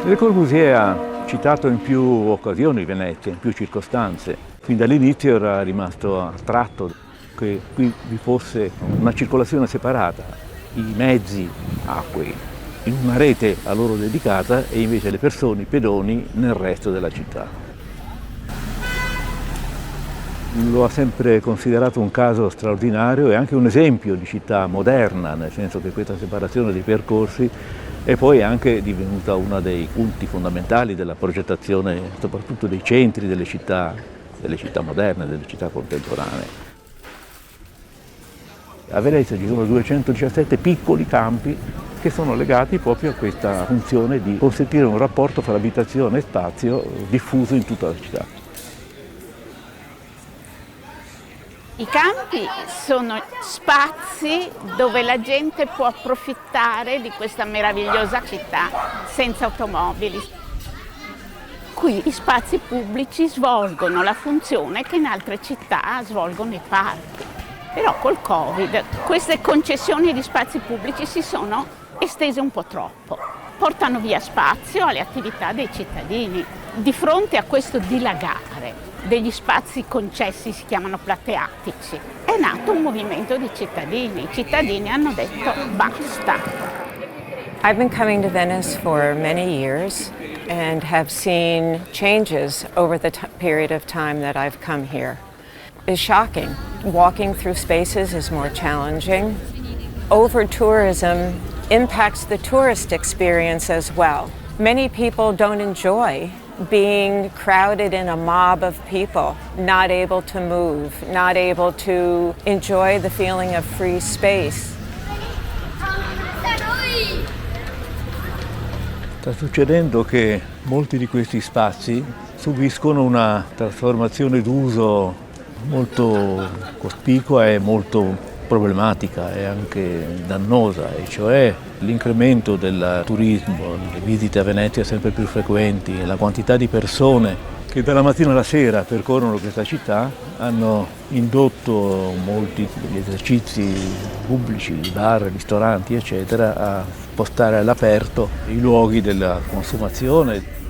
Le Corbusier ha citato in più occasioni Venezia, in più circostanze. Fin dall'inizio era rimasto attratto che qui vi fosse una circolazione separata, i mezzi, acque, in una rete a loro dedicata e invece le persone, i pedoni, nel resto della città. Lo ha sempre considerato un caso straordinario e anche un esempio di città moderna, nel senso che questa separazione dei percorsi è poi anche divenuta uno dei punti fondamentali della progettazione, soprattutto dei centri delle città moderne, delle città contemporanee. A Venezia ci sono 217 piccoli campi che sono legati proprio a questa funzione di consentire un rapporto fra abitazione e spazio diffuso in tutta la città. I campi sono spazi dove la gente può approfittare di questa meravigliosa città senza automobili. Qui gli spazi pubblici svolgono la funzione che in altre città svolgono i parchi. Però col Covid queste concessioni di spazi pubblici si sono estese un po' troppo. Portano via spazio alle attività dei cittadini. Di fronte a questo dilagare degli spazi concessi, si chiamano plateatici, è nato un movimento di cittadini. I cittadini hanno detto basta. I've been coming to Venice for many years and have seen changes over the period of time that I've come here. It's shocking. Walking through spaces is more challenging. Over-tourism impacts the tourist experience as well. Many people don't enjoy being crowded in a mob of people, not able to move, not able to enjoy the feeling of free space. Sta succedendo che molti di questi spazi subiscono una trasformazione d'uso molto cospicua e molto problematica e anche dannosa, e cioè l'incremento del turismo, le visite a Venezia sempre più frequenti e la quantità di persone che dalla mattina alla sera percorrono questa città hanno indotto molti degli esercizi pubblici, bar, ristoranti eccetera, a spostare all'aperto i luoghi della consumazione.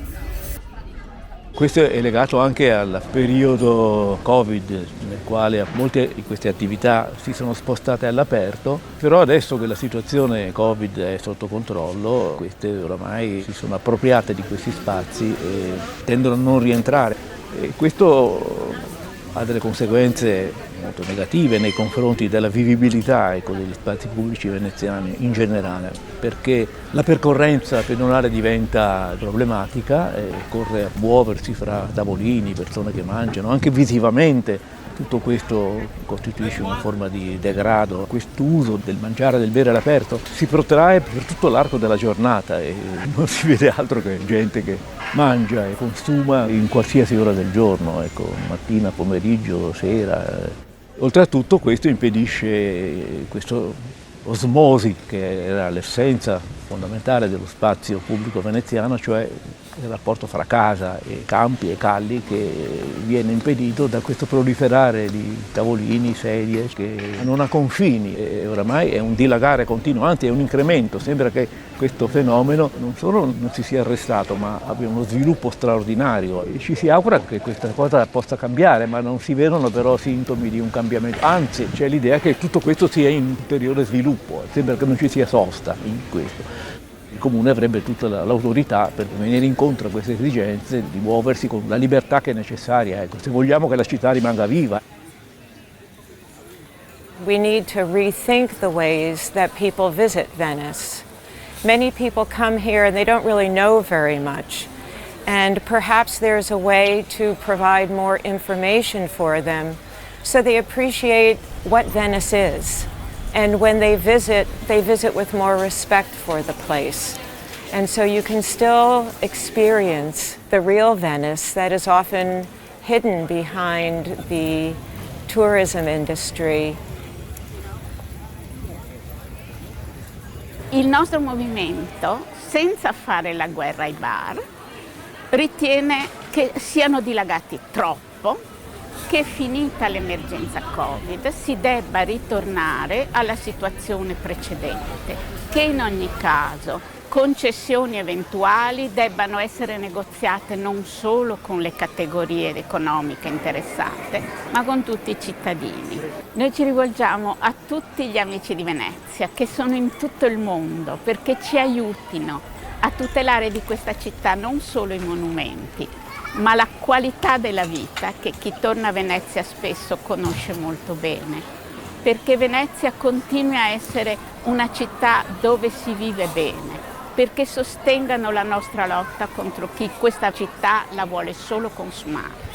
Questo è legato anche al periodo Covid, nel quale molte di queste attività si sono spostate all'aperto, però adesso che la situazione Covid è sotto controllo, queste oramai si sono appropriate di questi spazi e tendono a non rientrare. E questo ha delle conseguenze molto negative nei confronti della vivibilità degli spazi pubblici veneziani in generale, perché la percorrenza pedonale diventa problematica, occorre muoversi fra tavolini, persone che mangiano, anche visivamente. Tutto questo costituisce una forma di degrado. Quest'uso del mangiare, del bere all'aperto si protrae per tutto l'arco della giornata e non si vede altro che gente che mangia e consuma in qualsiasi ora del giorno, mattina, pomeriggio, sera. Oltretutto questo impedisce questa osmosi che era l'essenza fondamentale dello spazio pubblico veneziano, cioè il rapporto fra casa e campi e calli, che viene impedito da questo proliferare di tavolini, sedie che non ha confini e oramai è un dilagare continuo, anzi è un incremento. Sembra che questo fenomeno non solo non si sia arrestato, ma abbia uno sviluppo straordinario. E ci si augura che questa cosa possa cambiare, ma non si vedono però sintomi di un cambiamento. Anzi, c'è l'idea che tutto questo sia in ulteriore sviluppo, sembra che non ci sia sosta in questo. Il Comune avrebbe tutta l'autorità per venire incontro a queste esigenze, di muoversi con la libertà che è necessaria, se vogliamo che la città rimanga viva. We need to rethink the ways that people visit Venice. Many people come here and they don't really know very much, and perhaps there's a way to provide more information for them so they appreciate what Venice is. And when they visit with more respect for the place. And so you can still experience the real Venice that is often hidden behind the tourism industry. Il nostro movimento, senza fare la guerra ai bar, ritiene che siano dilagati troppo, che finita l'emergenza Covid si debba ritornare alla situazione precedente, che in ogni caso concessioni eventuali debbano essere negoziate non solo con le categorie economiche interessate, ma con tutti i cittadini. Noi ci rivolgiamo a tutti gli amici di Venezia che sono in tutto il mondo perché ci aiutino a tutelare di questa città non solo i monumenti, ma la qualità della vita che chi torna a Venezia spesso conosce molto bene, perché Venezia continui a essere una città dove si vive bene, perché sostengano la nostra lotta contro chi questa città la vuole solo consumare.